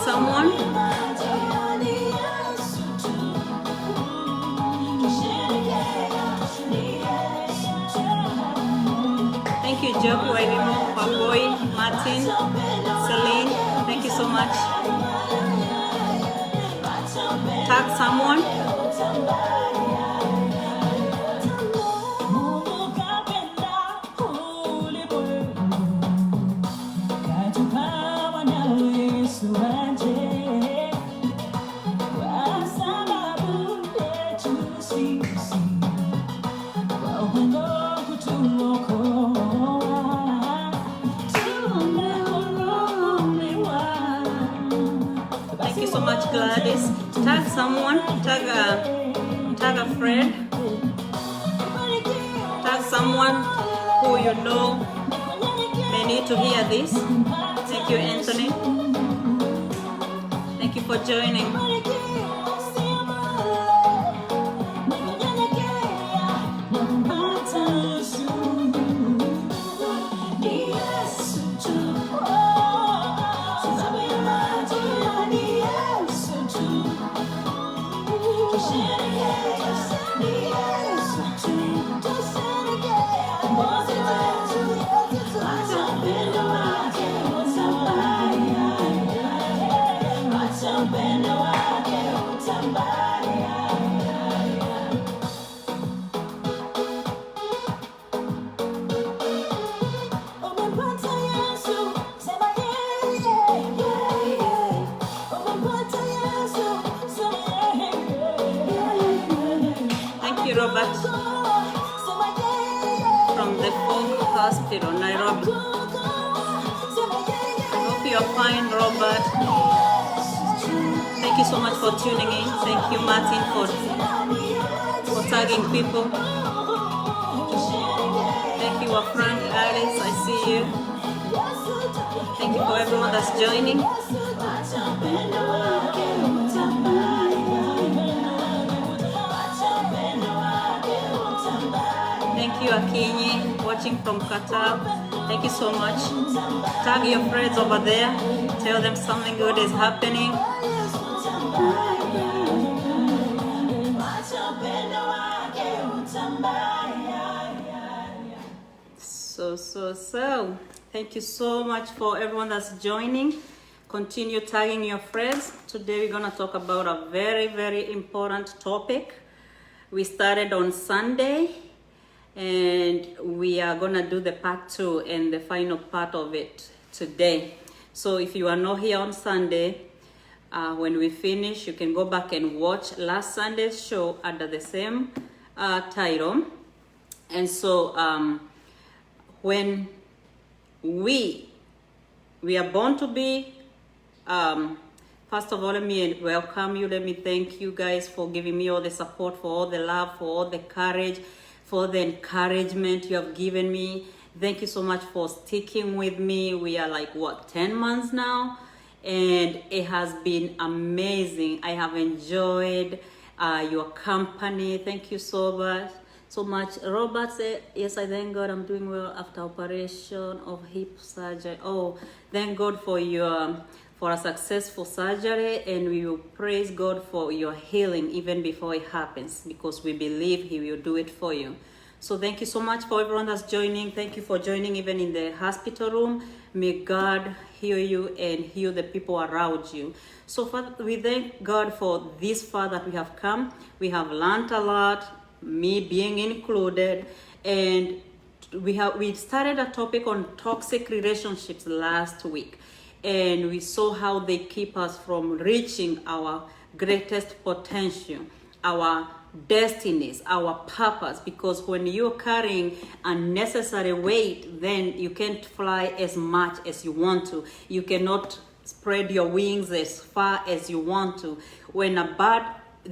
someone. Thank you, Joe Wairimo, Paboy, Martin, Celine. Thank you so much. Tag someone. Thank you so much, Gladys. Tag someone. Tag a friend. Tag someone who you know may need to hear this. Thank you, Anthony. Thank you for joining. Robert from the Folk Hospital, Nairobi. I hope you're fine, Robert. Thank you so much for tuning in. Thank you, Martin, for tagging people. Thank you, Frank, Alice, I see you. Thank you for everyone that's joining. Thank you, Akinyi, watching from Qatar. Thank you so much. Tag your friends over there. Tell them something good is happening. So. Thank you so much for everyone that's joining. Continue tagging your friends. Today we're going to talk about a very, very important topic. We started on Sunday. And we are gonna do the part 2 and the final part of it today. So if you are not here on Sunday, when we finish, you can go back and watch last Sunday's show under the same title. And so when we are born to be, first of all, let me welcome you. Let me thank you guys for giving me all the support, for all the love, for all the courage, for the encouragement you have given me. Thank you so much for sticking with me. We are like, 10 months now? And it has been amazing. I have enjoyed your company. Thank you so much. Robert said, yes, I thank God I'm doing well after operation of hip surgery. Oh, thank God for a successful surgery, and we will praise God for your healing even before it happens, because we believe He will do it for you. So thank you so much for everyone that's joining. Thank you for joining even in the hospital room. May God heal you and heal the people around you. So we thank God for this far that we have come. We have learned a lot, me being included, and we started a topic on toxic relationships last week. And we saw how they keep us from reaching our greatest potential, our destinies, our purpose. Because when you're carrying unnecessary weight, then you can't fly as much as you want to. You cannot spread your wings as far as you want to. When a bird,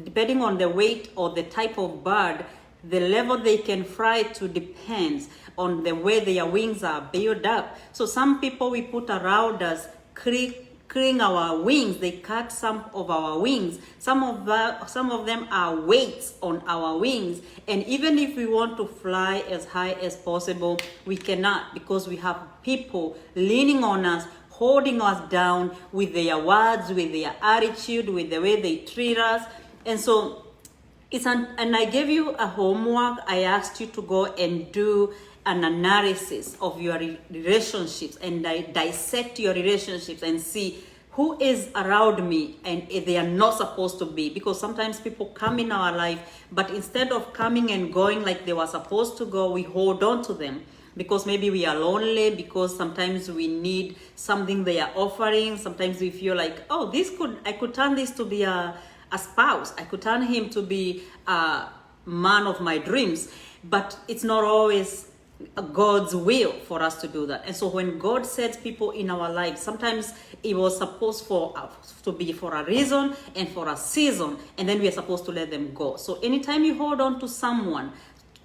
depending on the weight or the type of bird, the level they can fly to depends on the way their wings are built up. So some people we put around us clearing our wings, they cut some of our wings. Some of them are weights on our wings. And even if we want to fly as high as possible, we cannot, because we have people leaning on us, holding us down with their words, with their attitude, with the way they treat us. And so and I gave you a homework. I asked you to go and do an analysis of your relationships and dissect your relationships and see who is around me and they are not supposed to be. Because sometimes people come in our life, but instead of coming and going like they were supposed to go, we hold on to them because maybe we are lonely, because sometimes we need something they are offering. Sometimes we feel like, oh, I could turn this to be a spouse. I could turn him to be a man of my dreams. But it's not always God's will for us to do that. And so when God sets people in our lives, sometimes it was supposed to be for a reason and for a season, and then we are supposed to let them go. So anytime you hold on to someone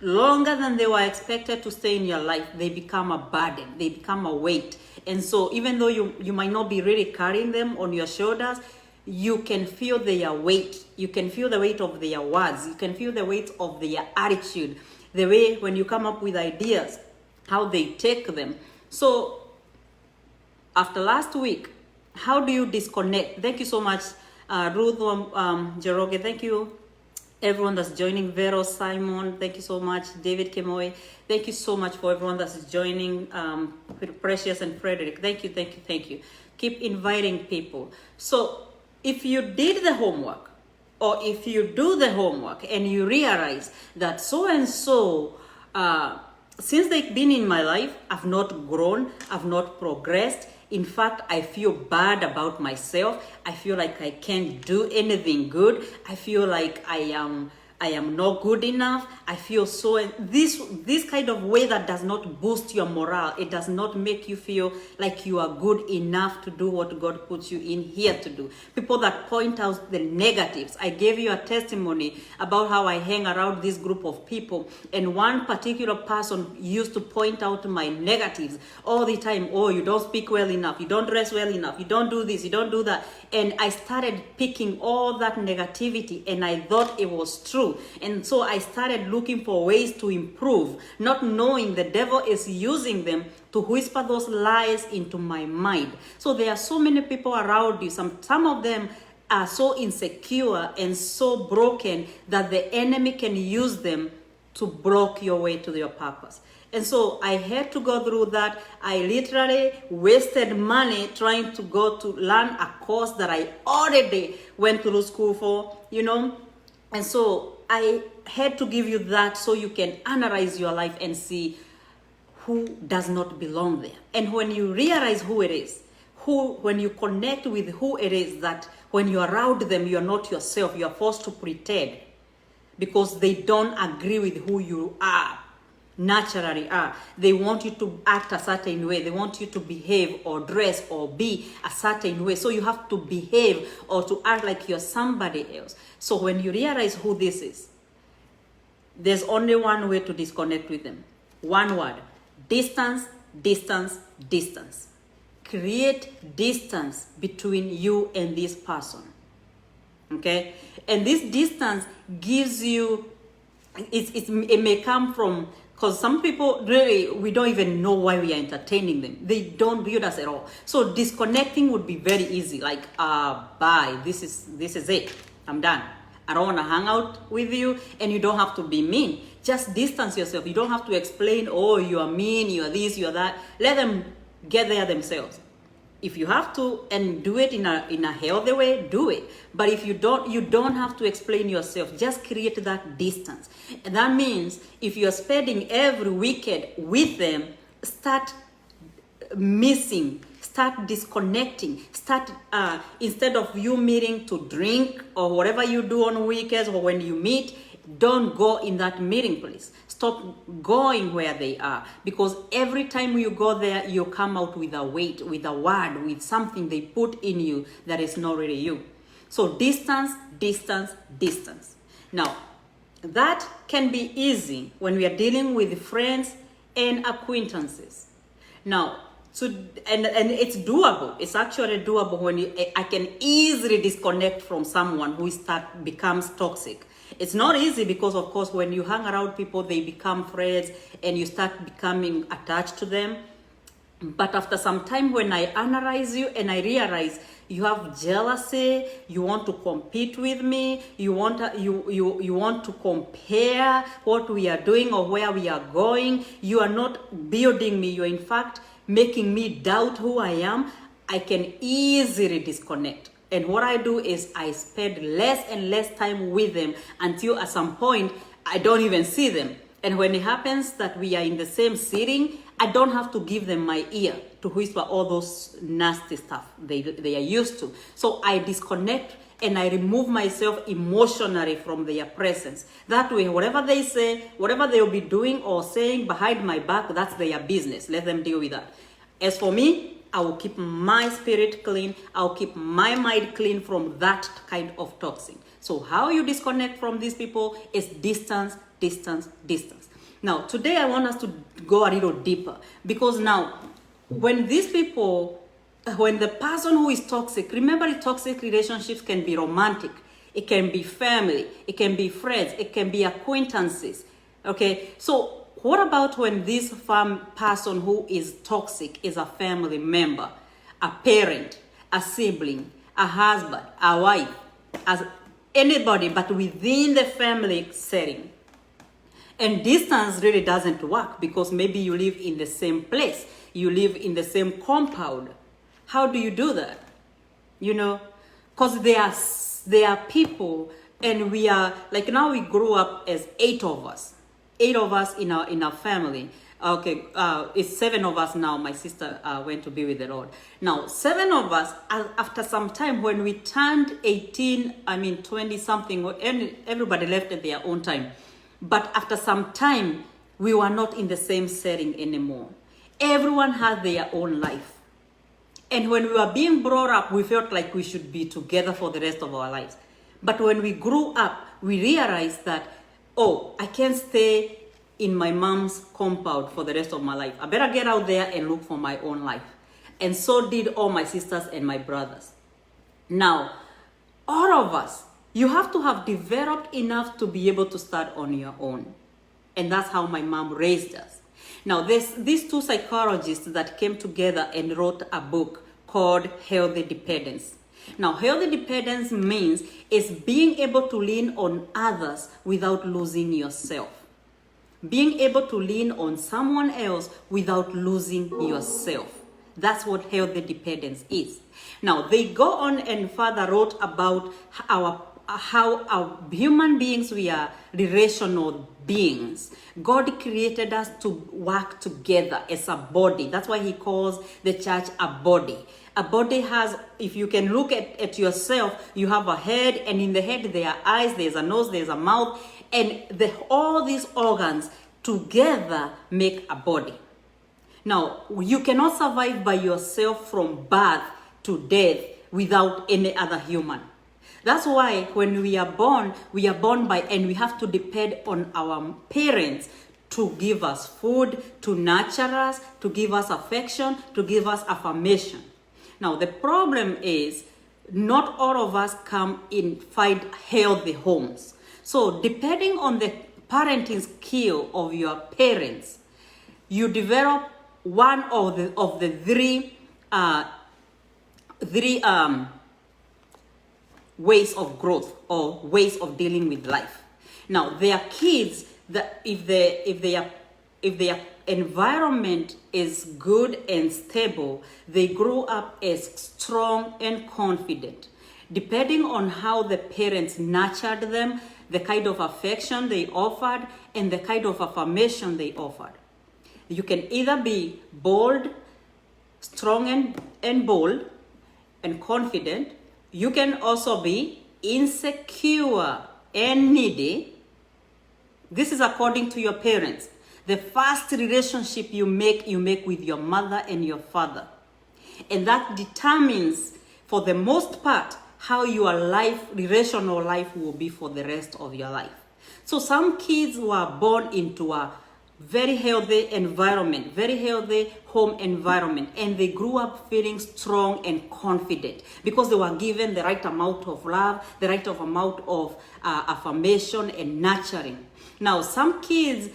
longer than they were expected to stay in your life, they become a burden, they become a weight. And so even though you might not be really carrying them on your shoulders, you can feel their weight. You can feel the weight of their words. You can feel the weight of their attitude. The way when you come up with ideas, how they take them. So after last week, how do you disconnect? Thank you so much, Ruth Jeroge. Thank you, everyone that's joining. Vero, Simon, thank you so much. David Kemoy, thank you so much for everyone that's joining. Precious and Frederick, thank you. Keep inviting people. So if you did the homework, or if you do the homework and you realize that so and so, since they've been in my life, I've not grown, I've not progressed. In fact, I feel bad about myself. I feel like I can't do anything good. I feel like I am not good enough. I feel so, this kind of way that does not boost your morale. It does not make you feel like you are good enough to do what God puts you in here to do. People that point out the negatives. I gave you a testimony about how I hang around this group of people, and one particular person used to point out my negatives all the time. Oh, you don't speak well enough. You don't dress well enough. You don't do this. You don't do that. And I started picking all that negativity, and I thought it was true. And so I started looking for ways to improve, not knowing the devil is using them to whisper those lies into my mind. So there are so many people around you. Some of them are so insecure and so broken that the enemy can use them to block your way to your purpose. And so I had to go through that. I literally wasted money trying to go to learn a course that I already went through school for, And so I had to give you that so you can analyze your life and see who does not belong there. And when you realize who it is, when you connect with who it is, that when you're around them, you're not yourself, you're forced to pretend because they don't agree with who you are. Naturally are. They want you to act a certain way. They want you to behave or dress or be a certain way. So you have to behave or to act like you're somebody else. So when you realize who this is, there's only one way to disconnect with them. One word: distance, distance, distance. Create distance between you and this person. Okay? And this distance gives you, it may come from, because some people really, we don't even know why we are entertaining them. They don't build us at all. So disconnecting would be very easy. Like, bye, this is it. I'm done. I don't want to hang out with you, and you don't have to be mean. Just distance yourself. You don't have to explain, oh, you are mean, you are this, you are that. Let them get there themselves. If you have to and do it in a healthy way, do it. But if you don't have to explain yourself. Just create that distance. And that means if you're spending every weekend with them, start missing, start disconnecting, start, instead of you meeting to drink or whatever you do on weekends or when you meet, don't go in that meeting place. Stop going where they are, because every time you go there, you come out with a weight, with a word, with something they put in you that is not really you. So distance, distance, distance. Now, that can be easy when we are dealing with friends and acquaintances. Now, and it's doable. It's actually doable when I can easily disconnect from someone who becomes toxic. It's not easy because, of course, when you hang around people, they become friends and you start becoming attached to them. But after some time, when I analyze you and I realize you have jealousy, you want to compete with me, you want to compare what we are doing or where we are going, you are not building me, you're in fact making me doubt who I am, I can easily disconnect. And what I do is I spend less and less time with them until at some point I don't even see them. And when it happens that we are in the same sitting, I don't have to give them my ear to whisper all those nasty stuff they are used to. So I disconnect and I remove myself emotionally from their presence. That way, whatever they say, whatever they'll be doing or saying behind my back, that's their business. Let them deal with that. As for me, I will keep my spirit clean. I'll keep my mind clean from that kind of toxin. So how you disconnect from these people is distance, distance, distance. Now, today I want us to go a little deeper, because now, when these people, when the person who is toxic, remember toxic relationships can be romantic, it can be family, it can be friends, it can be acquaintances, okay? So what about when this person who is toxic is a family member, a parent, a sibling, a husband, a wife, as anybody, but within the family setting? And distance really doesn't work, because maybe you live in the same place, you live in the same compound. How do you do that? You know, because there are people, and we are, like now we grew up as 8 of us in our family. Okay, it's 7 of us now. My sister went to be with the Lord. Now, 7 of us, after some time, when we turned 18, 20 something, and everybody left at their own time. But after some time, we were not in the same setting anymore. Everyone had their own life. And when we were being brought up, we felt like we should be together for the rest of our lives. But when we grew up, we realized that, oh, I can't stay in my mom's compound for the rest of my life. I better get out there and look for my own life. And so did all my sisters and my brothers. Now, all of us, you have to have developed enough to be able to start on your own. And that's how my mom raised us. Now, these 2 psychologists that came together and wrote a book called Healthy Dependence. Now, healthy dependence means is being able to lean on others without losing yourself. Being able to lean on someone else without losing yourself. That's what healthy dependence is. Now, they go on and further wrote about how our human beings, we are relational beings. God created us to work together as a body. That's why he calls the church a body. A body has, if you can look at yourself, you have a head, and in the head there are eyes, there's a nose, there's a mouth, and all these organs together make a body. Now, you cannot survive by yourself from birth to death without any other human. That's why when we are born by, and we have to depend on our parents to give us food, to nurture us, to give us affection, to give us affirmation. Now, the problem is not all of us find healthy homes. So depending on the parenting skill of your parents, you develop one of the three ways of growth or ways of dealing with life. Now, there are kids that if their environment is good and stable, they grow up as strong and confident. Depending on how the parents nurtured them, the kind of affection they offered, and the kind of affirmation they offered. You can either be bold, strong and bold and confident. You can also be insecure and needy. This is according to your parents. The first relationship you make with your mother and your father. And that determines, for the most part, how your relational life will be for the rest of your life. So some kids were born into a very healthy environment, very healthy home environment, and they grew up feeling strong and confident because they were given the right amount of love, the right amount of affirmation and nurturing. Now, some kids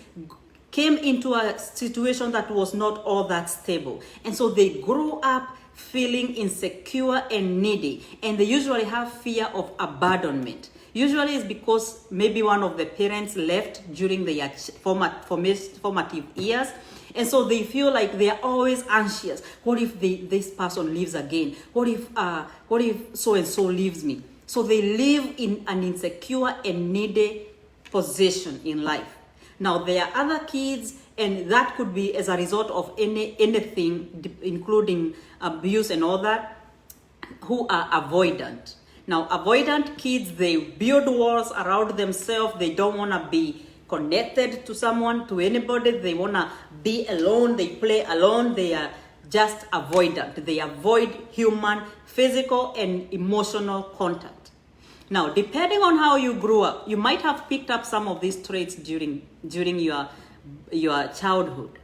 came into a situation that was not all that stable. And so they grow up feeling insecure and needy. And they usually have fear of abandonment. Usually it's because maybe one of the parents left during their formative years. And so they feel like they are always anxious. What if this person leaves again? What if so-and-so leaves me? So they live in an insecure and needy position in life. Now, there are other kids, and that could be as a result of anything, including abuse and all that, who are avoidant. Now, avoidant kids, they build walls around themselves. They don't want to be connected to someone, to anybody. They want to be alone. They play alone. They are just avoidant. They avoid human, physical, and emotional contact. Now, depending on how you grew up, you might have picked up some of these traits during your childhood.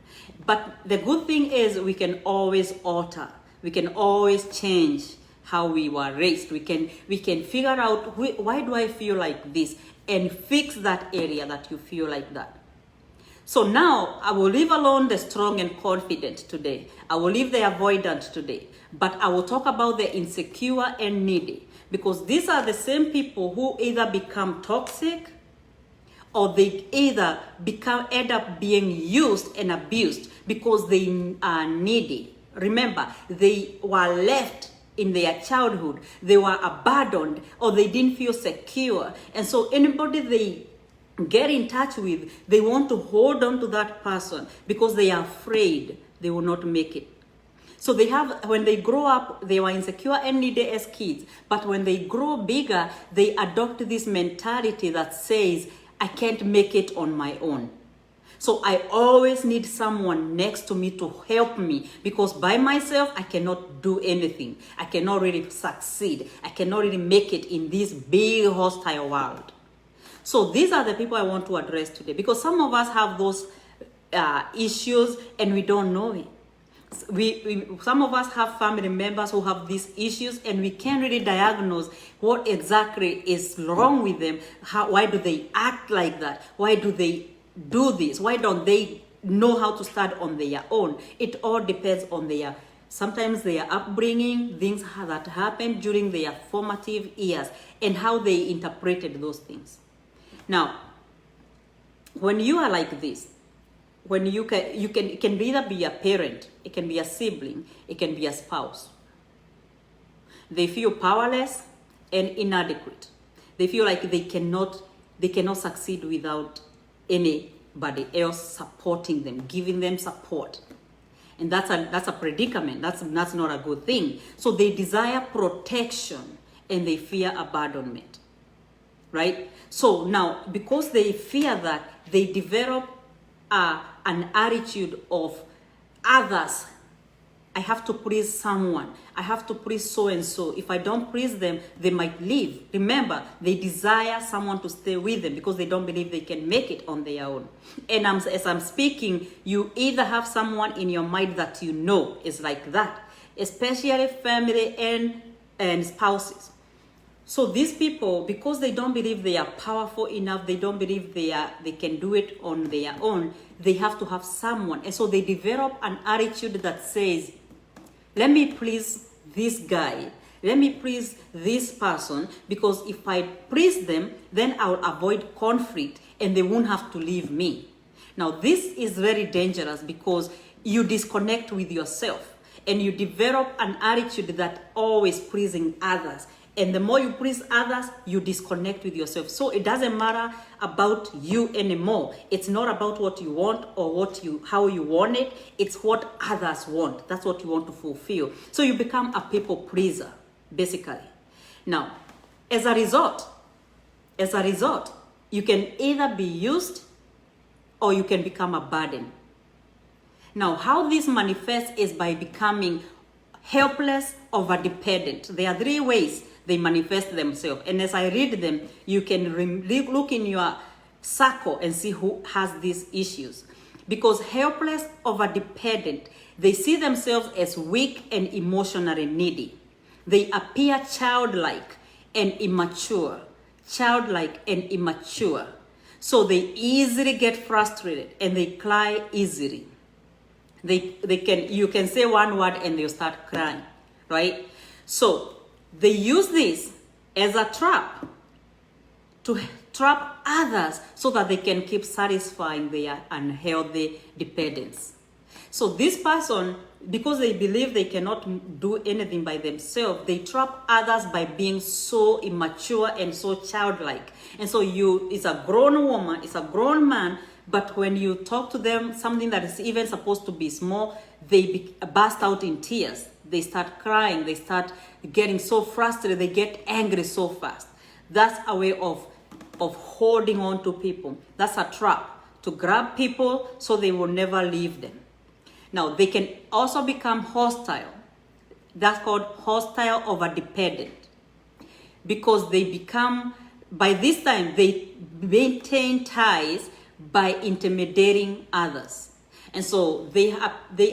But the good thing is we can always alter. We can always change how we were raised. We can figure out, why do I feel like this, and fix that area that you feel like that. So now I will leave alone the strong and confident today. I will leave the avoidant today. But I will talk about the insecure and needy, because these are the same people who either become toxic or they either end up being used and abused because they are needy. Remember, they were left in their childhood. They were abandoned, or they didn't feel secure. And so anybody they get in touch with, they want to hold on to that person because they are afraid they will not make it. So they have, when they grow up, they were insecure and needy as kids. But when they grow bigger, they adopt this mentality that says, I can't make it on my own. So I always need someone next to me to help me, because by myself, I cannot do anything. I cannot really succeed. I cannot really make it in this big hostile world. So these are the people I want to address today, because some of us have those issues and we don't know it. Some of us have family members who have these issues, and we can't really diagnose what exactly is wrong with them. Why do they act like that? Why do they do this? Why don't they know how to stand on their own? It all depends on sometimes their upbringing, things that happened during their formative years, and how they interpreted those things. Now, when you are like this, when it can either be a parent, it can be a sibling, it can be a spouse. They feel powerless and inadequate. They feel like they cannot succeed without anybody else supporting them, giving them support. And that's a predicament. That's not a good thing. So they desire protection and they fear abandonment. Right? So now, because they fear that, they develop an attitude of others. I have to please someone. I have to please so-and-so. If I don't please them, they might leave. Remember, they desire someone to stay with them because they don't believe they can make it on their own. And as I'm speaking, you either have someone in your mind that you know is like that, especially family and spouses. So these people, because they don't believe they are powerful enough, they don't believe they can do it on their own, they have to have someone. And so they develop an attitude that says, let me please this guy, let me please this person, because if I please them, then I'll avoid conflict and they won't have to leave me. Now, this is very dangerous because you disconnect with yourself and you develop an attitude that always pleasing others. And the more you please others, you disconnect with yourself. So it doesn't matter about you anymore. It's not about what you want or how you want it. It's what others want. That's what you want to fulfill. So you become a people pleaser, basically. Now, as a result, you can either be used or you can become a burden. Now, how this manifests is by becoming helpless, overdependent. There are 3 ways they manifest themselves. And as I read them, you can look in your circle and see who has these issues. Because helpless, overdependent, they see themselves as weak and emotionally needy. They appear childlike and immature. So they easily get frustrated and they cry easily. You can say one word and they'll start crying, right? So they use this as a trap to trap others so that they can keep satisfying their unhealthy dependence. So this person, because they believe they cannot do anything by themselves, they trap others by being so immature and so childlike. And so it's a grown woman, it's a grown man, but when you talk to them, something that is even supposed to be small, they burst out in tears. They start crying, they start getting so frustrated, they get angry so fast. That's a way of holding on to people. That's a trap to grab people so they will never leave them. Now, they can also become hostile. That's called hostile overdependent. Because they become, by this time, they maintain ties by intimidating others. And so they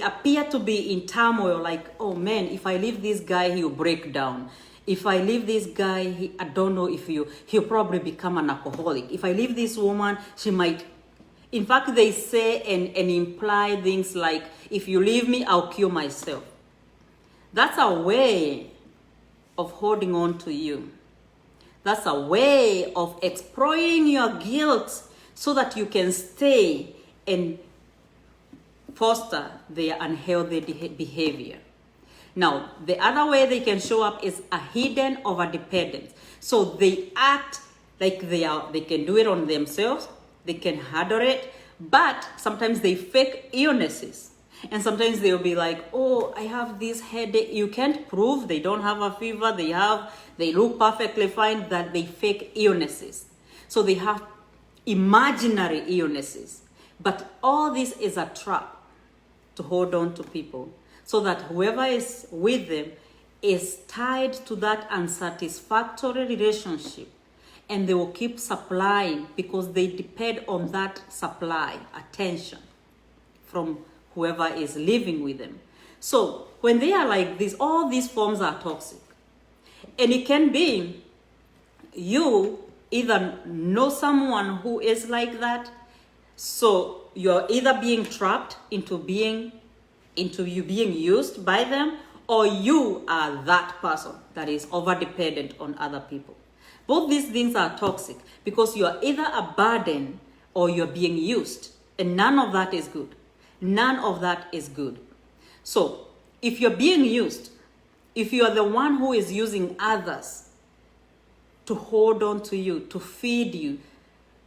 appear to be in turmoil, like, oh man, if I leave this guy, he'll break down. If I leave this guy, I don't know if he'll probably become an alcoholic. If I leave this woman, she might. In fact, they say and imply things like, if you leave me, I'll kill myself. That's a way of holding on to you. That's a way of exploiting your guilt so that you can stay and foster their unhealthy behavior. Now, the other way they can show up is a hidden overdependence. So they act like they can do it on themselves, they can handle it, but sometimes they fake illnesses. And sometimes they'll be like, oh, I have this headache. You can't prove they don't have a fever. They look perfectly fine, that they fake illnesses. So they have imaginary illnesses. But all this is a trap to hold on to people so that whoever is with them is tied to that unsatisfactory relationship. And they will keep supplying because they depend on that supply, attention from whoever is living with them. So when they are like this, all these forms are toxic. And it can be you either know someone who is like that, so you're either being trapped into you being used by them, or you are that person that is over dependent on other people. Both these things are toxic because you're either a burden or you're being used, and none of that is good. None of that is good. So if you're being used, if you're the one who is using others to hold on to you, to feed you,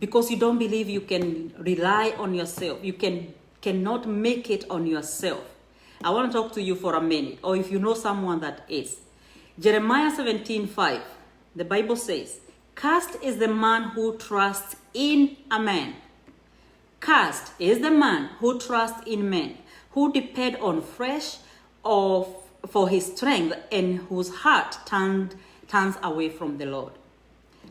because you don't believe you can rely on yourself, you cannot make it on yourself, I want to talk to you for a minute, or if you know someone that is. Jeremiah 17:5, the Bible says, cursed is the man who trusts in a man. Cursed is the man who trusts in men, who depend on flesh for his strength, and whose heart turns away from the Lord.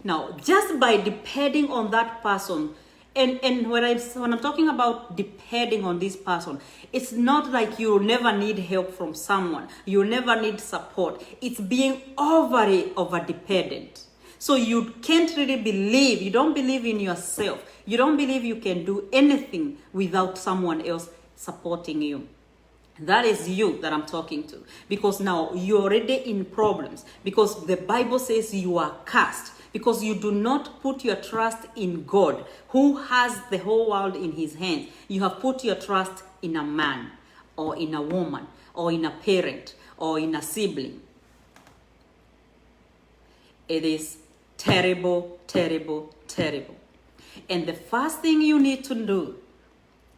Now, just by depending on that person, and when I'm talking about depending on this person, it's not like you'll never need help from someone. You'll never need support. It's being over dependent. So you can't really believe, you don't believe in yourself. You don't believe you can do anything without someone else supporting you. That is you that I'm talking to. Because now you're already in problems. Because the Bible says you are cursed. Because you do not put your trust in God, who has the whole world in his hands. You have put your trust in a man, or in a woman, or in a parent, or in a sibling. It is terrible, terrible, terrible. And the first thing you need to do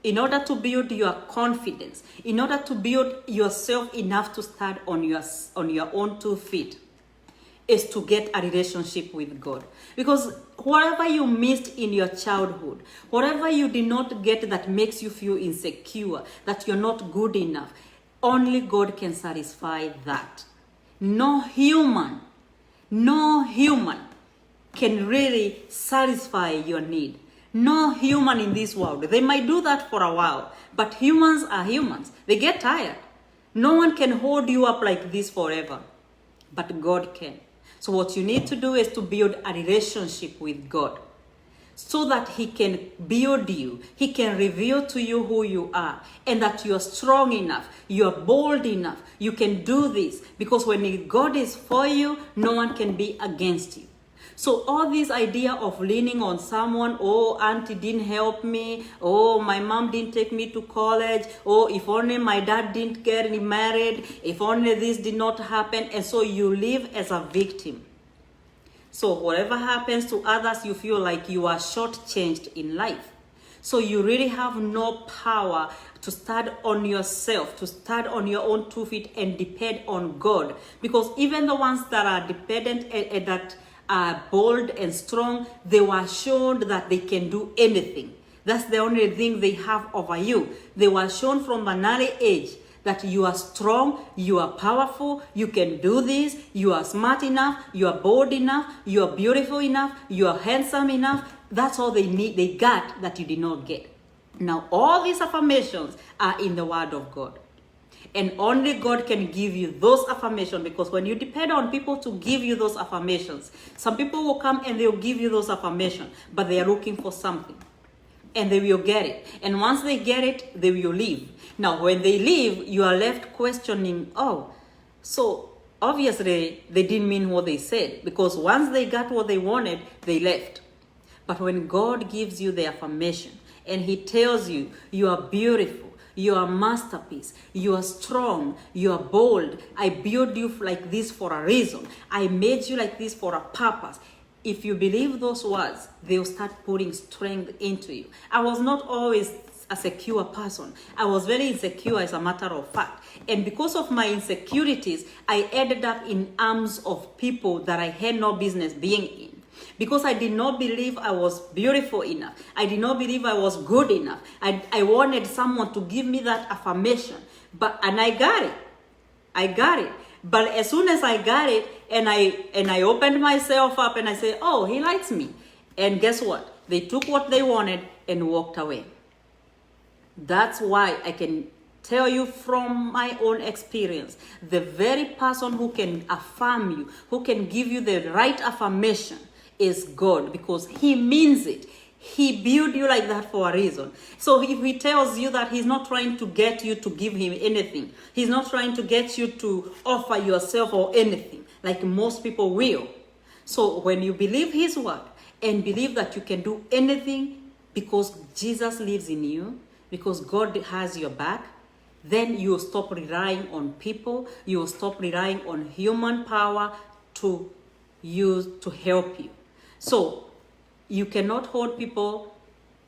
in order to build your confidence, in order to build yourself enough to stand on your own 2 feet, is to get a relationship with God. Because whatever you missed in your childhood, whatever you did not get that makes you feel insecure, that you're not good enough, only God can satisfy that. No human can really satisfy your need. No human in this world. They might do that for a while, but humans are humans. They get tired. No one can hold you up like this forever, but God can. So what you need to do is to build a relationship with God. so that he can build you, he can reveal to you who you are, and that you are strong enough, you are bold enough, you can do this, because when God is for you, no one can be against you. So all this idea of leaning on someone, oh, auntie didn't help me, oh, my mom didn't take me to college, oh, if only my dad didn't get married, if only this did not happen, and so you live as a victim. So whatever happens to others, you feel like you are shortchanged in life. So you really have no power to stand on yourself, to stand on your own 2 feet and depend on God. Because even the ones that are dependent and that are bold and strong, they were shown that they can do anything. That's the only thing they have over you. They were shown from an early age that you are strong, you are powerful, you can do this, you are smart enough, you are bold enough, you are beautiful enough, you are handsome enough. That's all they got that you did not get. Now, all these affirmations are in the Word of God. And only God can give you those affirmations, because when you depend on people to give you those affirmations, some people will come and they'll give you those affirmations, but they are looking for something. And they will get it. And once they get it, they will leave. Now, when they leave, you are left questioning, oh, so obviously they didn't mean what they said, because once they got what they wanted, they left. But when God gives you the affirmation and he tells you, you are beautiful, you are a masterpiece, you are strong, you are bold, I built you like this for a reason, I made you like this for a purpose. If you believe those words, they'll start putting strength into you. I was not always a secure person. I was very insecure, as a matter of fact. And because of my insecurities, I ended up in arms of people that I had no business being in. Because I did not believe I was beautiful enough. I did not believe I was good enough. I wanted someone to give me that affirmation. And I got it. I got it. But as soon as I got it, and I opened myself up and I said, oh, he likes me. And guess what? They took what they wanted and walked away. That's why I can tell you from my own experience, the very person who can affirm you, who can give you the right affirmation, is God, because he means it. He built you like that for a reason. So if he tells you that he's not trying to get you to give him anything, he's not trying to get you to offer yourself or anything, like most people will. So when you believe his word and believe that you can do anything because Jesus lives in you, because God has your back, then you will stop relying on people. You will stop relying on human power to help you. So you cannot hold people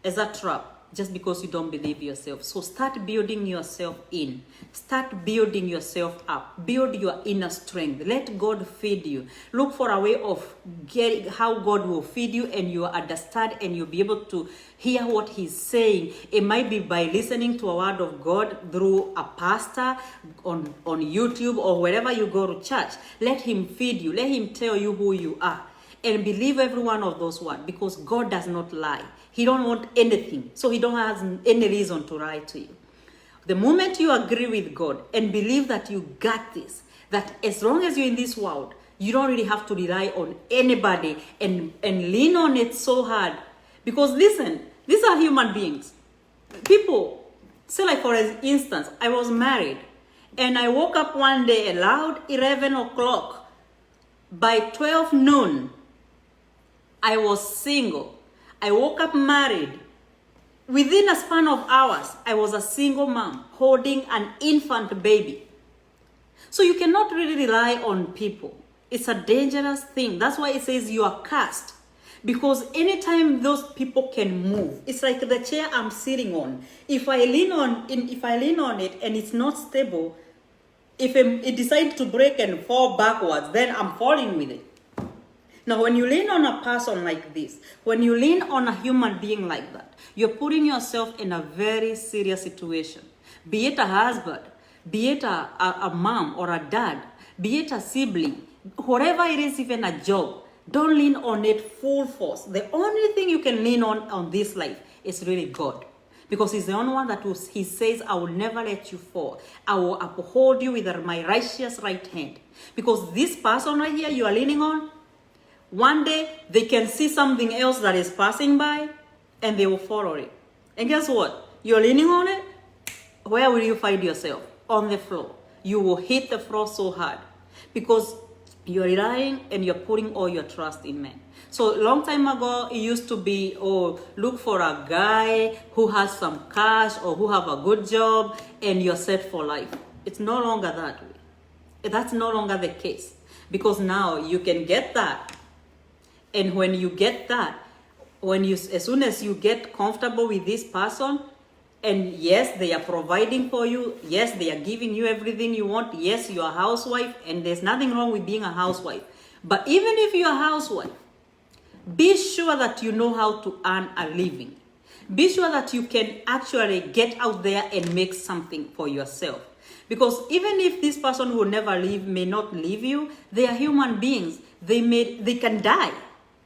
as a trap just because you don't believe yourself. So start building yourself in. Start building yourself up. Build your inner strength. Let God feed you. Look for a way of getting how God will feed you, and you understand and you'll be able to hear what he's saying. It might be by listening to a word of God through a pastor on YouTube or wherever you go to church. Let him feed you. Let him tell you who you are. And believe every one of those words, because God does not lie. He don't want anything. So he don't have any reason to lie to you. The moment you agree with God and believe that you got this, that as long as you're in this world, you don't really have to rely on anybody and lean on it so hard. Because listen, these are human beings. People, say like for instance, I was married and I woke up one day around 11 o'clock. By 12 noon, I was single. I woke up married. Within a span of hours, I was a single mom holding an infant baby. So you cannot really rely on people. It's a dangerous thing. That's why it says you are cursed. Because anytime those people can move, it's like the chair I'm sitting on. If I lean on it and it's not stable, if it decides to break and fall backwards, then I'm falling with it. Now, when you lean on a person like this, when you lean on a human being like that, you're putting yourself in a very serious situation. Be it a husband, be it a mom or a dad, be it a sibling, whatever it is, even a job, don't lean on it full force. The only thing you can lean on this life is really God. Because he's the only one that he says, I will never let you fall. I will uphold you with my righteous right hand. Because this person right here you are leaning on, One day they can see something else that is passing by and they will follow it. And guess what? You're leaning on it. Where will you find yourself? On the floor. You will hit the floor so hard because you're relying and you're putting all your trust in men. So a long time ago, it used to be, oh, look for a guy who has some cash or who have a good job and you're set for life. It's no longer that way. That's no longer the case because now you can get that. And when you get that, as soon as you get comfortable with this person, and yes, they are providing for you. Yes, they are giving you everything you want. Yes, you're a housewife, and there's nothing wrong with being a housewife. But even if you're a housewife, be sure that you know how to earn a living. Be sure that you can actually get out there and make something for yourself. Because even if this person will never leave, may not leave you, they are human beings. They can die.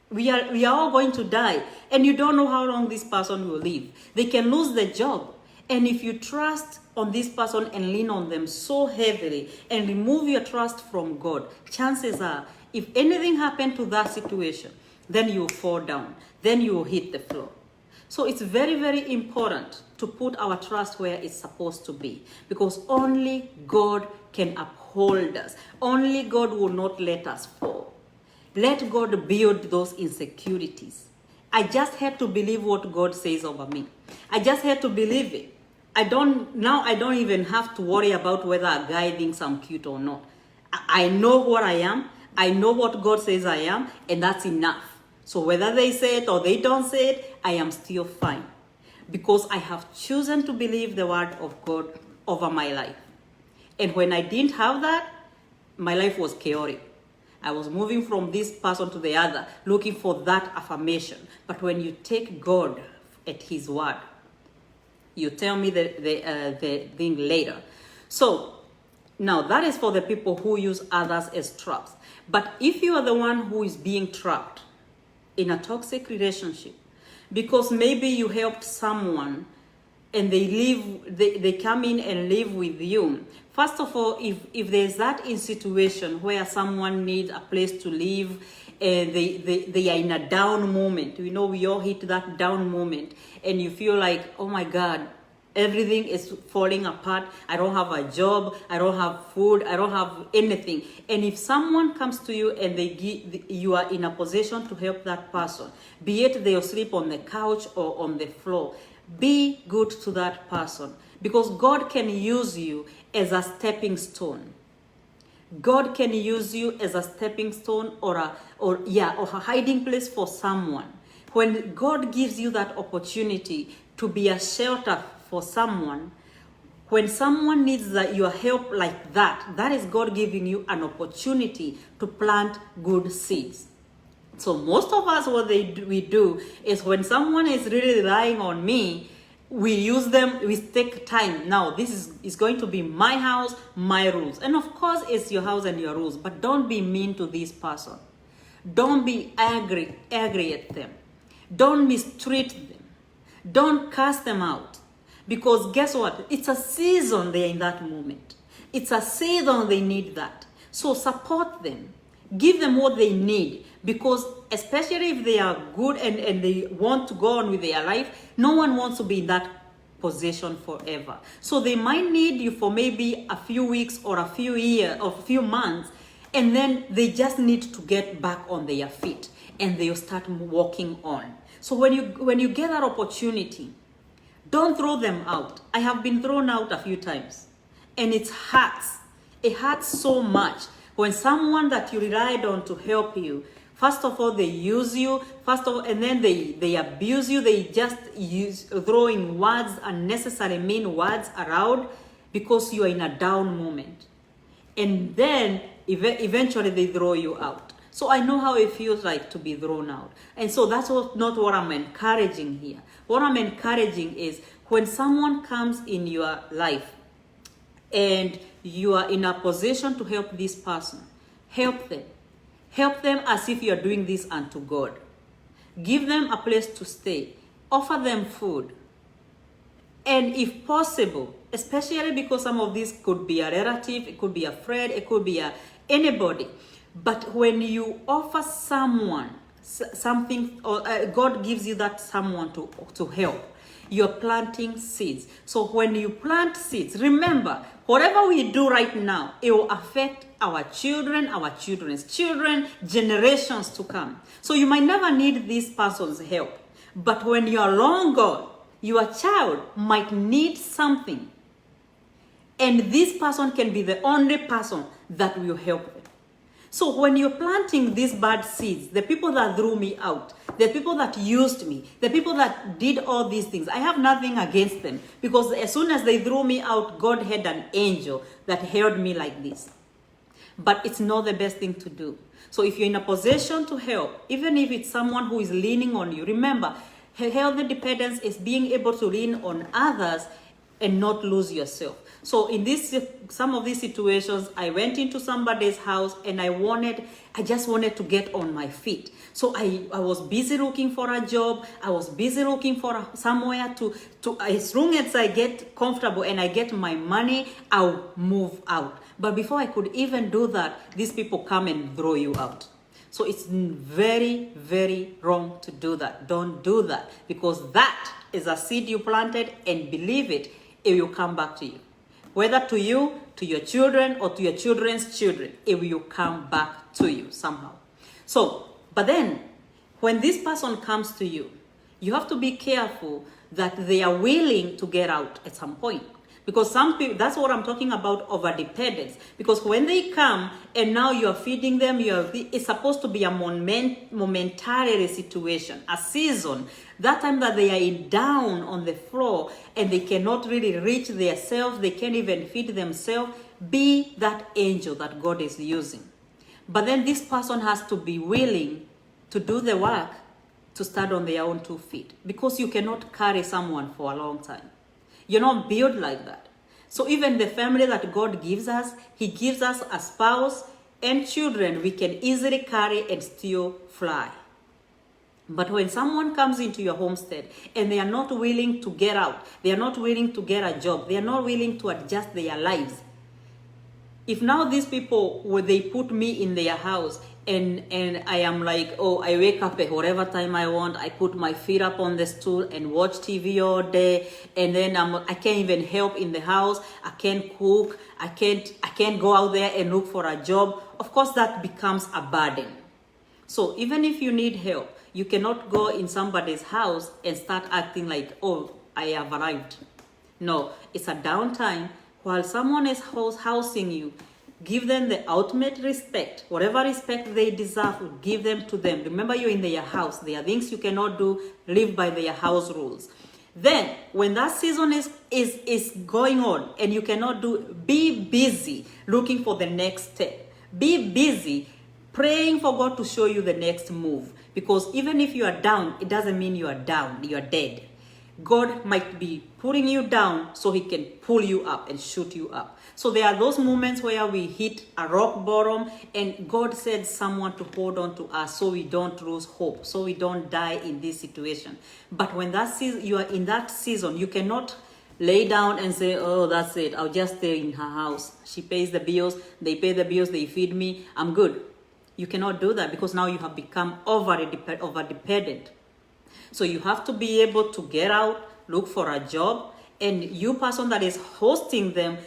We are all going to die, and you don't know how long this person will live. They can lose their job. And if you trust on this person and lean on them so heavily and remove your trust from God, chances are, if anything happened to that situation, then you will fall down. Then you will hit the floor. So it's very, very important to put our trust where it's supposed to be, because only God can uphold us. Only God will not let us fall. Let God build those insecurities. I just had to believe what God says over me. I just had to believe it. I don't even have to worry about whether a guy thinks I'm cute or not. I know what I am. I know what God says I am, and that's enough. So whether they say it or they don't say it, I am still fine. Because I have chosen to believe the word of God over my life. And when I didn't have that, my life was chaotic. I was moving from this person to the other, looking for that affirmation. But when you take God at His word, you tell me the thing later. So now that is for the people who use others as traps. But if you are the one who is being trapped in a toxic relationship, because maybe you helped someone and they come in and live with you. First of all, if there's that in situation where someone needs a place to live and they are in a down moment, we all hit that down moment, and you feel like, oh my God, everything is falling apart. I don't have a job. I don't have food. I don't have anything. And if someone comes to you and you are in a position to help that person, be it they'll sleep on the couch or on the floor, be good to that person, because God can use you as a stepping stone. God can use you as a stepping stone or a hiding place for someone. When God gives you that opportunity to be a shelter for someone, when someone needs your help like that, that is God giving you an opportunity to plant good seeds. So most of us, what we do is when someone is really relying on me, we use them, we take time. Now, this is going to be my house, my rules. And of course, it's your house and your rules, but don't be mean to this person. Don't be angry at them. Don't mistreat them. Don't cast them out. Because guess what? It's a season they're in that moment. It's a season they need that. So support them. Give them what they need. Because especially if they are good and they want to go on with their life, no one wants to be in that position forever. So they might need you for maybe a few weeks or a few years or a few months, and then they just need to get back on their feet and they'll start walking on. So when you get that opportunity, don't throw them out. I have been thrown out a few times, and it hurts. It hurts so much when someone that you relied on to help you, first of all, they use you, and then they abuse you. They just throwing words, unnecessary mean words around because you are in a down moment. And then eventually they throw you out. So I know how it feels like to be thrown out. And so that's not what I'm encouraging here. What I'm encouraging is when someone comes in your life and you are in a position to help this person, help them. Help them as if you are doing this unto God. Give them a place to stay. Offer them food. And if possible, especially because some of these could be a relative, it could be a friend, it could be anybody, But when you offer someone something, or God gives you that someone to help, you're planting seeds. So when you plant seeds, remember, whatever we do right now, it will affect our children, our children's children, generations to come. So you might never need this person's help. But when you are long gone, your child might need something. And this person can be the only person that will help them. So when you're planting these bad seeds, the people that threw me out, the people that used me, the people that did all these things, I have nothing against them. Because as soon as they threw me out, God had an angel that held me like this. But it's not the best thing to do. So if you're in a position to help, even if it's someone who is leaning on you, remember, healthy dependence is being able to lean on others and not lose yourself. So in some of these situations, I went into somebody's house and I just wanted to get on my feet. So I was busy looking for a job. I was busy looking for somewhere to as long as I get comfortable and I get my money, I'll move out. But before I could even do that, these people come and throw you out. So it's very, very wrong to do that. Don't do that, because that is a seed you planted, and believe it, it will come back to you. Whether to you, to your children, or to your children's children, it will come back to you somehow. So, but then, when this person comes to you, you have to be careful that they are willing to get out at some point. Because some people, that's what I'm talking about, over dependence. Because when they come and now you're feeding them, it's supposed to be a momentary situation, a season. That time that they are down on the floor and they cannot really reach themselves, they can't even feed themselves, be that angel that God is using. But then this person has to be willing to do the work to stand on their own 2 feet. Because you cannot carry someone for a long time. You're not built like that. So even the family that God gives us, He gives us a spouse and children we can easily carry and still fly. But when someone comes into your homestead and they are not willing to get out, they are not willing to get a job, they are not willing to adjust their lives. If now these people, when they put me in their house and I am like, oh, I wake up at whatever time I want, I put my feet up on the stool and watch TV all day, and then I can't even help in the house, I can't cook, I can't go out there and look for a job, of course that becomes a burden. So even if you need help, you cannot go in somebody's house and start acting like, oh, I have arrived. No, it's a downtime. While someone is housing you, give them the ultimate respect. Whatever respect they deserve, give them to them. Remember, you're in their house. There are things you cannot do. Live by their house rules. Then, when that season is going on and you cannot do, be busy looking for the next step. Be busy praying for God to show you the next move. Because even if you are down, it doesn't mean you are down. You are dead. God might be putting you down so He can pull you up and shoot you up. So there are those moments where we hit a rock bottom and God sends someone to hold on to us so we don't lose hope, so we don't die in this situation. But when you are in that season, you cannot lay down and say, oh, that's it, I'll just stay in her house. She pays the bills, they pay the bills, they feed me, I'm good. You cannot do that, because now you have become over dependent. So you have to be able to get out, look for a job, and you person that is hosting them,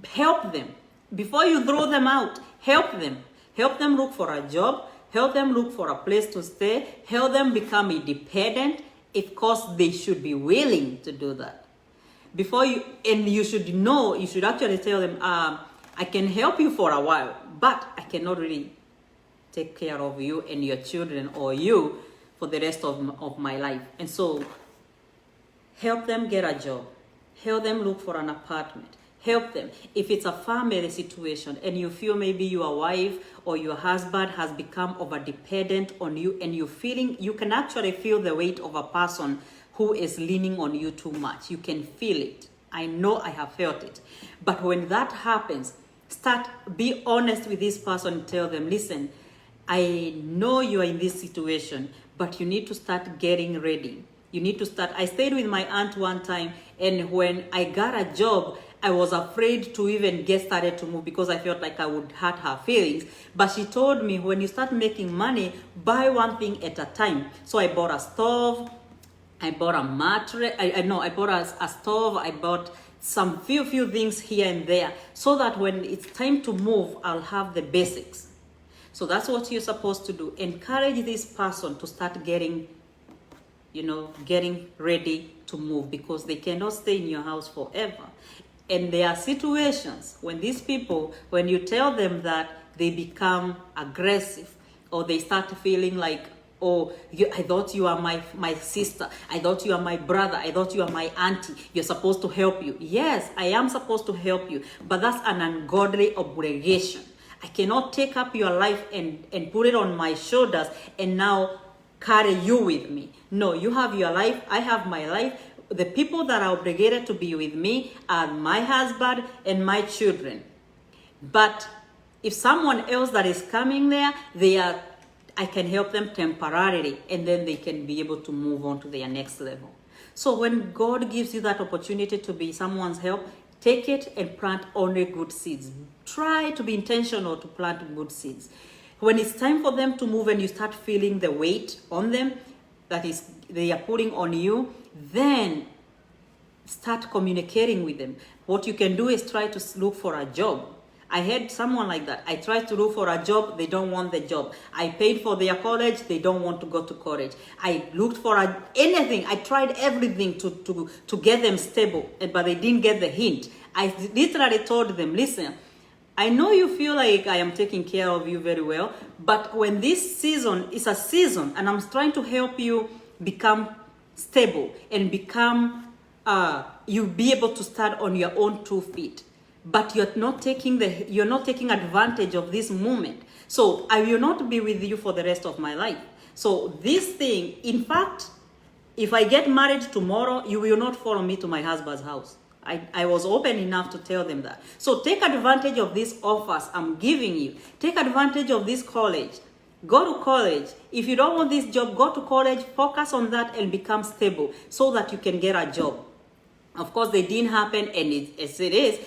help them. Before you throw them out, help them. Help them look for a job, help them look for a place to stay, help them become independent. Of course, they should be willing to do that. You should know, you should actually tell them, I can help you for a while, but I cannot really take care of you and your children or you for the rest of my life. And so help them get a job, help them look for an apartment, help them. If it's a family situation and you feel maybe your wife or your husband has become over dependent on you, and you can actually feel the weight of a person who is leaning on you too much. You can feel it. I know, I have felt it. But when that happens, be honest with this person, tell them, listen, I know you are in this situation, but you need to start getting ready. You need to start. I stayed with my aunt one time, and when I got a job, I was afraid to even get started to move because I felt like I would hurt her feelings. But she told me, when you start making money, buy one thing at a time. So I bought a stove, I bought a mattress, I bought a stove, I bought some few things here and there, so that when it's time to move, I'll have the basics. So that's what you're supposed to do. Encourage this person to start getting ready to move, because they cannot stay in your house forever. And there are situations when these people, when you tell them that, they become aggressive, or they start feeling like, oh, I thought you are my sister. I thought you are my brother. I thought you are my auntie. You're supposed to help you. Yes, I am supposed to help you, but that's an ungodly obligation. I cannot take up your life and put it on my shoulders and now carry you with me. No, you have your life. I have my life. The people that are obligated to be with me are my husband and my children. But if someone else that is coming there, I can help them temporarily, and then they can be able to move on to their next level. So when God gives you that opportunity to be someone's help, take it and plant only good seeds. Try to be intentional to plant good seeds. When it's time for them to move and you start feeling the weight on them, that is, they are putting on you, then start communicating with them. What you can do is try to look for a job. I had someone like that. I tried to look for a job, they don't want the job. I paid for their college, they don't want to go to college. I looked for anything. I tried everything to get them stable, but they didn't get the hint. I literally told them, listen, I know you feel like I am taking care of you very well, but when this season is a season and I'm trying to help you become stable and you be able to start on your own 2 feet. But you're not taking advantage of this moment. So I will not be with you for the rest of my life. So this thing, in fact, if I get married tomorrow, you will not follow me to my husband's house. I was open enough to tell them that. So take advantage of these offers I'm giving you. Take advantage of this college. Go to college. If you don't want this job, go to college, focus on that and become stable so that you can get a job. Of course, they didn't happen, and as it is,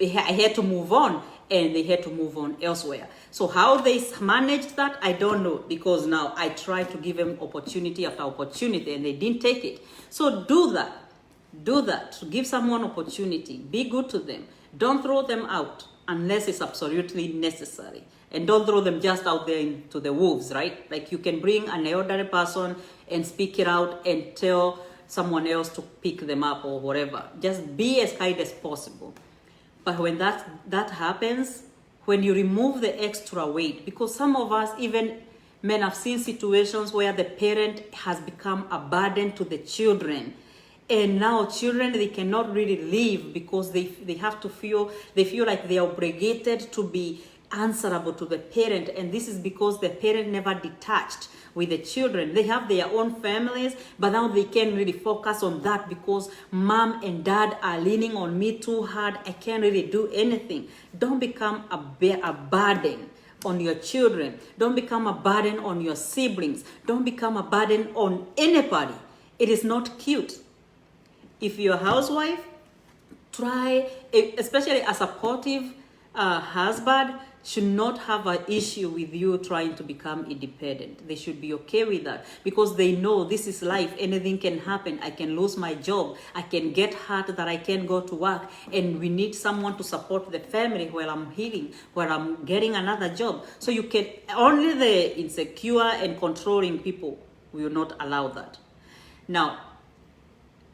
I had to move on, and they had to move on elsewhere. So how they managed that, I don't know, because now I try to give them opportunity after opportunity and they didn't take it. So do that. To give someone opportunity. Be good to them. Don't throw them out unless it's absolutely necessary. And don't throw them just out there into the wolves, right? Like, you can bring an elderly person and speak it out and tell someone else to pick them up or whatever. Just be as kind as possible. But when that happens, when you remove the extra weight, because some of us, even men, have seen situations where the parent has become a burden to the children. And now children, they cannot really live because they feel like they are obligated to be answerable to the parent. And this is because the parent never detached with the children. They have their own families, but now they can't really focus on that because mom and dad are leaning on me too hard. I can't really do anything. Don't become a burden on your children. Don't become a burden on your siblings. Don't become a burden on anybody. It is not cute. If you're a housewife, try, especially a supportive husband, should not have an issue with you trying to become independent. They should be okay with that because they know this is life. Anything can happen. I can lose my job. I can get hurt that I can't go to work. And we need someone to support the family while I'm healing, while I'm getting another job. So you can, only the insecure and controlling people will not allow that. Now,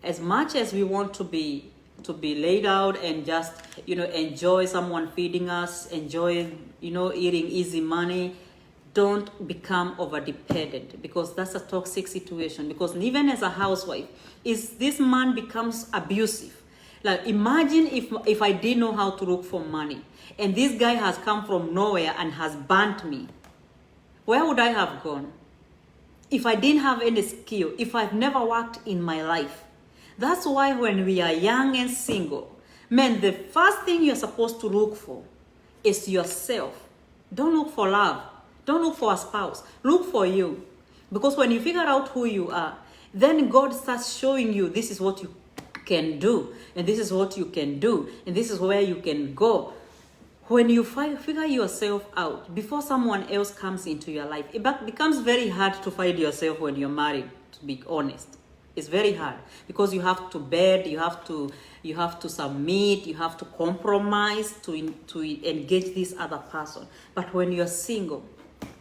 as much as we want to be laid out and just, enjoy someone feeding us, enjoy, eating easy money, don't become over dependent, because that's a toxic situation. Because even as a housewife, this man becomes abusive. Like, imagine if I didn't know how to look for money and this guy has come from nowhere and has burnt me. Where would I have gone? If I didn't have any skill, if I've never worked in my life. That's why when we are young and single, man, the first thing you're supposed to look for is yourself. Don't look for love. Don't look for a spouse. Look for you. Because when you figure out who you are, then God starts showing you this is what you can do, and this is what you can do, and this is where you can go. When you figure yourself out before someone else comes into your life, it becomes very hard to find yourself when you're married, to be honest. It's very hard because you have to bed, you have to submit, you have to compromise to engage this other person. But when you're single,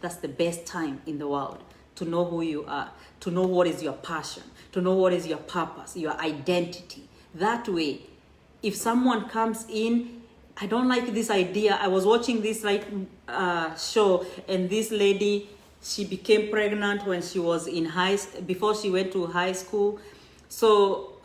that's the best time in the world to know who you are, to know what is your passion, to know what is your purpose, your identity. That way, if someone comes in, I don't like this idea. I was watching this show, and this lady, she became pregnant when she was in before she went to high school. So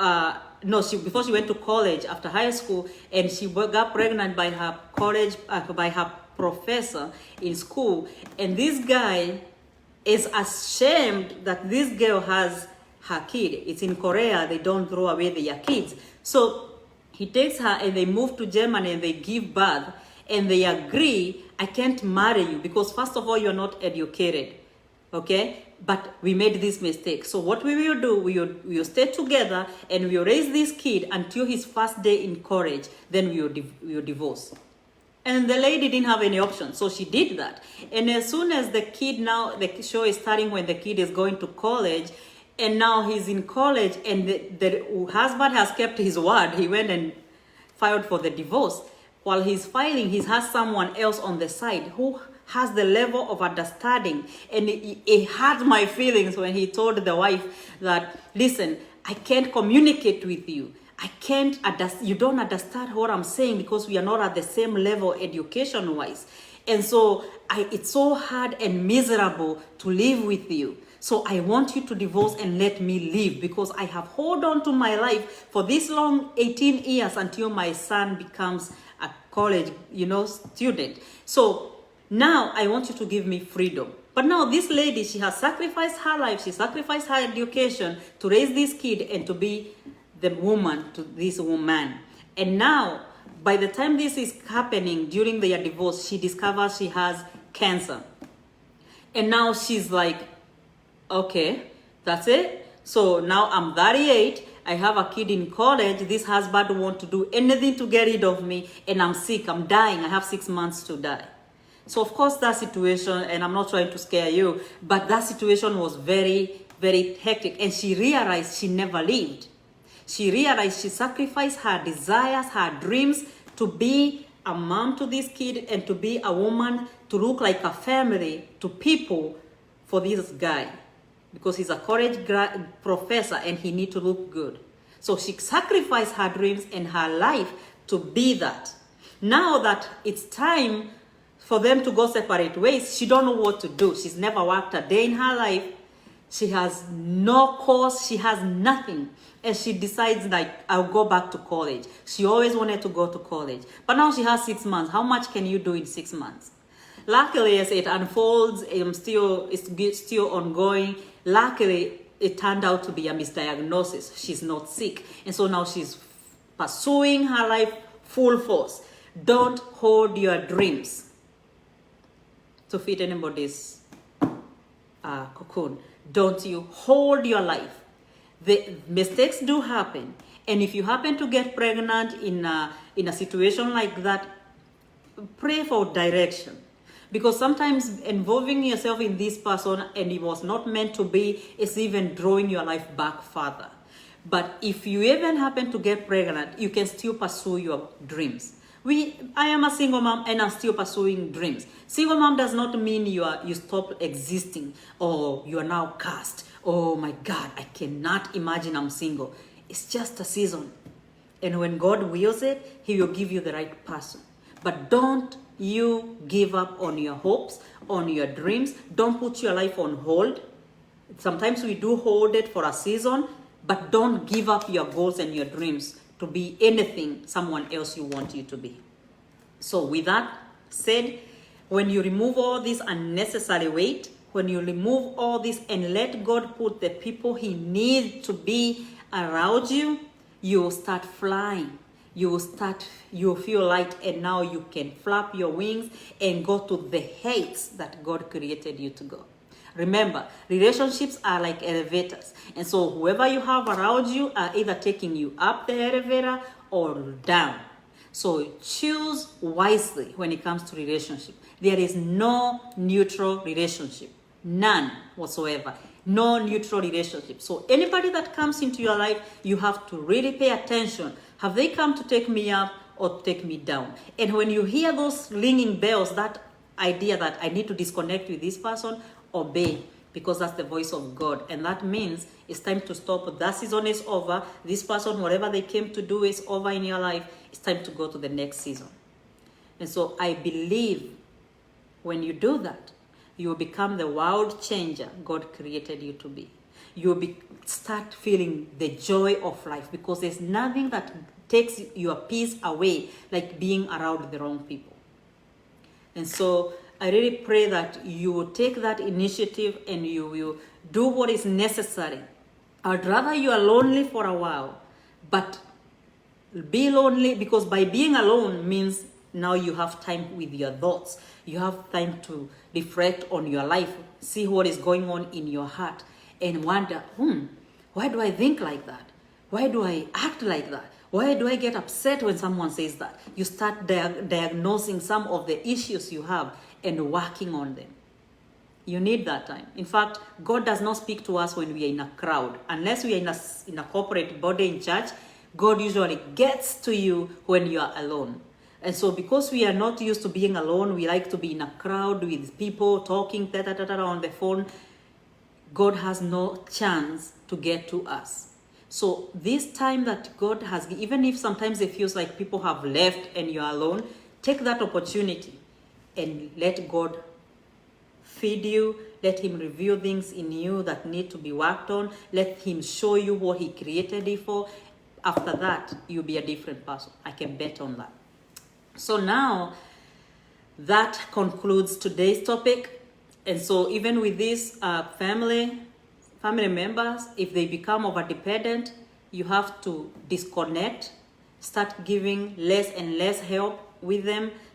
before she went to college after high school, and she got pregnant by her college, by her professor in school. And this guy is ashamed that this girl has her kid. It's in Korea, they don't throw away their kids. So he takes her and they move to Germany and they give birth, and they agree, I can't marry you because first of all, you're not educated, okay? But we made this mistake. So what we will do, we will stay together and we will raise this kid until his first day in college, then we will divorce. And the lady didn't have any option, so she did that. And as soon as the kid, now the show is starting when the kid is going to college, and now he's in college, and the husband has kept his word. He went and filed for the divorce. While he's filing, he has someone else on the side who has the level of understanding. And it hurt my feelings when he told the wife that, listen, I can't communicate with you. I can't understand, you don't understand what I'm saying because we are not at the same level education-wise. And so it's so hard and miserable to live with you. So I want you to divorce and let me live because I have held on to my life for this long, 18 years until my son becomes a college, student. So now I want you to give me freedom. But now this lady, she has sacrificed her life, she sacrificed her education to raise this kid and to be the woman to this woman. And now, by the time this is happening during their divorce, she discovers she has cancer. And now she's like, okay, that's it. So now I'm 38, I have a kid in college, this husband wants to do anything to get rid of me, and I'm sick, I'm dying, I have 6 months to die. So of course that situation, and I'm not trying to scare you, but that situation was very, very hectic. And she realized she never lived. She realized she sacrificed her desires, her dreams to be a mom to this kid and to be a woman, to look like a family to people for this guy. Because he's a college professor and he needs to look good. So she sacrificed her dreams and her life to be that. Now that it's time for them to go separate ways, she don't know what to do. She's never worked a day in her life. She has no course, she has nothing. And she decides like, I'll go back to college. She always wanted to go to college. But now she has 6 months. How much can you do in 6 months? Luckily, as it unfolds, it's still ongoing. Luckily, it turned out to be a misdiagnosis. She's not sick. And so now she's pursuing her life full force. Don't hold your dreams to fit anybody's cocoon. Don't you hold your life. The mistakes do happen. And if you happen to get pregnant in a situation like that, pray for direction. Because sometimes involving yourself in this person and it was not meant to be is even drawing your life back further. But if you even happen to get pregnant, you can still pursue your dreams. I am a single mom and I'm still pursuing dreams. Single mom does not mean you stop existing or you are now cast. Oh my God, I cannot imagine I'm single. It's just a season. And when God wills it, He will give you the right person. But don't you give up on your hopes, on your dreams. Don't put your life on hold. Sometimes we do hold it for a season, but don't give up your goals and your dreams to be anything someone else you want you to be. So with that said, when you remove all this unnecessary weight, when you remove all this and let God put the people He needs to be around you, you will start flying. You will feel light, and now you can flap your wings and go to the heights that God created you to go. Remember, relationships are like elevators. And so whoever you have around you are either taking you up the elevator or down. So choose wisely when it comes to relationship. There is no neutral relationship. None whatsoever. No neutral relationship. So anybody that comes into your life, you have to really pay attention. Have they come to take me up or to take me down? And when you hear those ringing bells, that idea that I need to disconnect with this person, obey, because that's the voice of God. And that means it's time to stop. That season is over. This person, whatever they came to do is over in your life. It's time to go to the next season. And so I believe when you do that, you will become the world changer God created you to be. You will start feeling the joy of life, because there's nothing that takes your peace away like being around the wrong people. And so I really pray that you will take that initiative and you will do what is necessary. I'd rather you are lonely for a while, but be lonely, because by being alone means now you have time with your thoughts. You have time to reflect on your life, see what is going on in your heart, and wonder, why do I think like that? Why do I act like that? Why do I get upset when someone says that? You start diagnosing some of the issues you have and working on them. You need that time. In fact, God does not speak to us when we are in a crowd. Unless we are in a corporate body in church, God usually gets to you when you are alone. And so because we are not used to being alone, we like to be in a crowd with people talking on the phone. God has no chance to get to us. So this time that God has, even if sometimes it feels like people have left and you're alone, take that opportunity and let God feed you. Let him reveal things in you that need to be worked on. Let him show you what he created you for. After that, you'll be a different person. I can bet on that. So now, that concludes today's topic. And so even with these family members, if they become over-dependent, you have to disconnect, start giving less and less help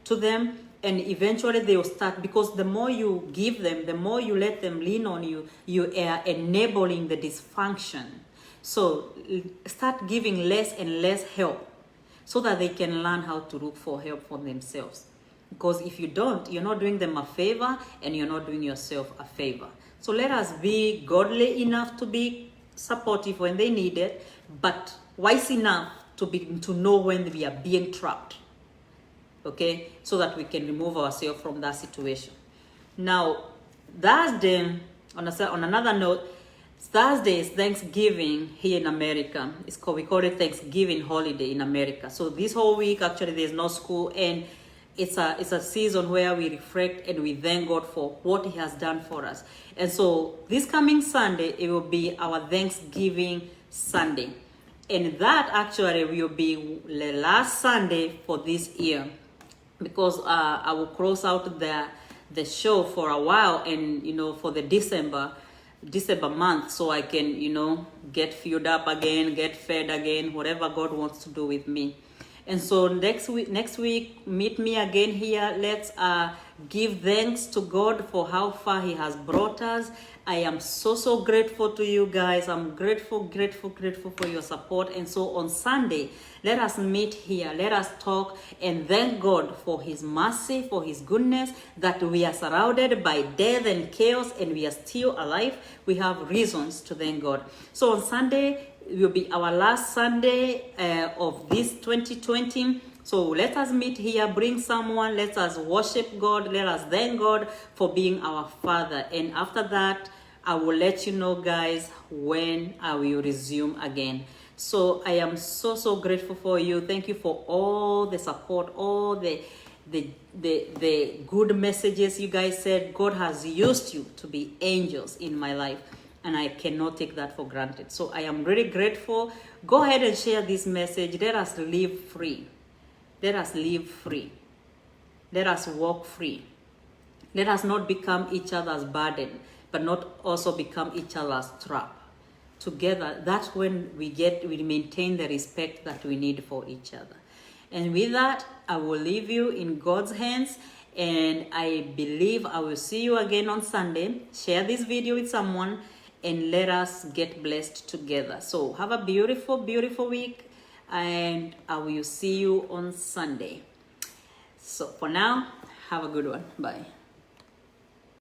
to them, and eventually they will start, because the more you give them, the more you let them lean on you, you are enabling the dysfunction. So start giving less and less help, so that they can learn how to look for help for themselves. Because if you don't, you're not doing them a favor, and you're not doing yourself a favor. So let us be godly enough to be supportive when they need it, but wise enough to know when we are being trapped. Okay? So that we can remove ourselves from that situation. Now, Thursday, on another note, Thursday is Thanksgiving here in America. We call it Thanksgiving holiday in America. So this whole week, actually, there's no school, and it's a season where we reflect and we thank God for what he has done for us. And so this coming Sunday, it will be our Thanksgiving Sunday. And that actually will be the last Sunday for this year, because I will close out the show for a while, and for the December month, so I can get filled up again, get fed again, whatever God wants to do with me. And so next week, meet me again here. Let's give thanks to God for how far he has brought us. I am so grateful to you guys. I'm grateful for your support. And so on Sunday, let us meet here. Let us talk and thank God for his mercy, for his goodness, that we are surrounded by death and chaos and we are still alive. We have reasons to thank God. So on Sunday, it will be our last Sunday of this 2020. So let us meet here, bring someone, let us worship God, let us thank God for being our Father. And after that, I will let you know, guys, when I will resume again. So I am so grateful for you. Thank you for all the support, all the good messages you guys said. God has used you to be angels in my life, and I cannot take that for granted. So I am really grateful. Go ahead and share this message. Let us live free. Let us live free. Let us walk free. Let us not become each other's burden, but not also become each other's trap. Together, that's when we maintain the respect that we need for each other. And with that, I will leave you in God's hands. And I believe I will see you again on Sunday. Share this video with someone and let us get blessed together. So have a beautiful, beautiful week, and I will see you on Sunday. So for now, have a good one. Bye.